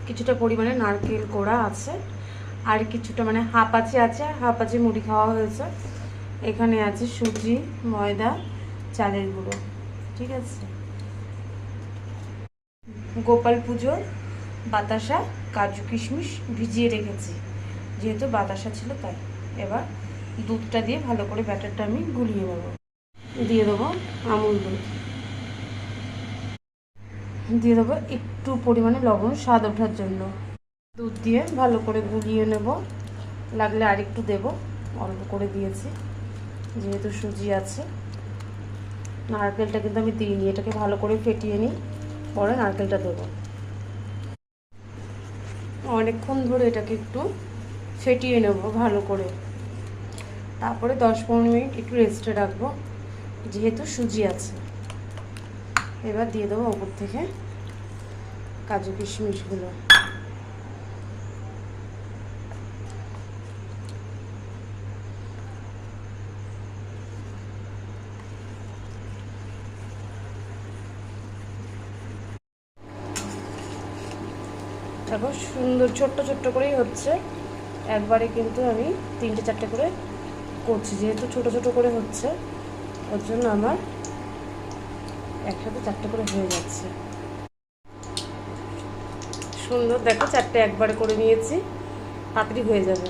কিছুটা পরিমাণে নারকেল কোড়া আছে, আর কিছুটা মানে হাফ আছে হাফ আছে মুড়ি খাওয়া হয়েছে। এখানে আছে সুজি, ময়দা, চালের গুঁড়ো, ঠিক আছে। গোপাল পুজোর বাতাসা, কাজু কিশমিশ ভিজিয়ে রেখেছি, যেহেতু বাতাসা ছিল তাই। এবার দুধটা দিয়ে ভালো করে ব্যাটারটা আমি গুলিয়ে নেব। দিয়ে দেবো আমুল দুধ, দিয়ে দেবো একটু পরিমাণে লবণ স্বাদ ওঠার জন্য। দুধ দিয়ে ভালো করে গুলিয়ে নেব, লাগলে আরেকটু দেব, অল্প করে দিয়েছি যেহেতু সুজি আছে। নারকেলটা কিন্তু আমি দিইনি, এটাকে ভালো করে ফেটিয়ে নিই, পরে নারকেলটা দেবো। অনেকক্ষণ ধরে এটাকে একটু ফেটিয়ে নেব ভালো করে, তারপরে 10-15 মিনিট একটু রেস্টে রাখবো যেহেতু সুজি আছে। এবার দিয়ে দেবো ওপর থেকে কাজু কিশমিশগুলো। তারপর সুন্দর ছোট্ট ছোট্ট করেই হচ্ছে, একবারে কিন্তু আমি 3-4টে করে করছি, যেহেতু ছোট ছোট করে হচ্ছে ওর জন্য আমার একসাথে 4টে করে হয়ে যাচ্ছে। সুন্দর দেখো 4টে একবারে করে নিয়েছি, তাড়াতাড়ি হয়ে যাবে।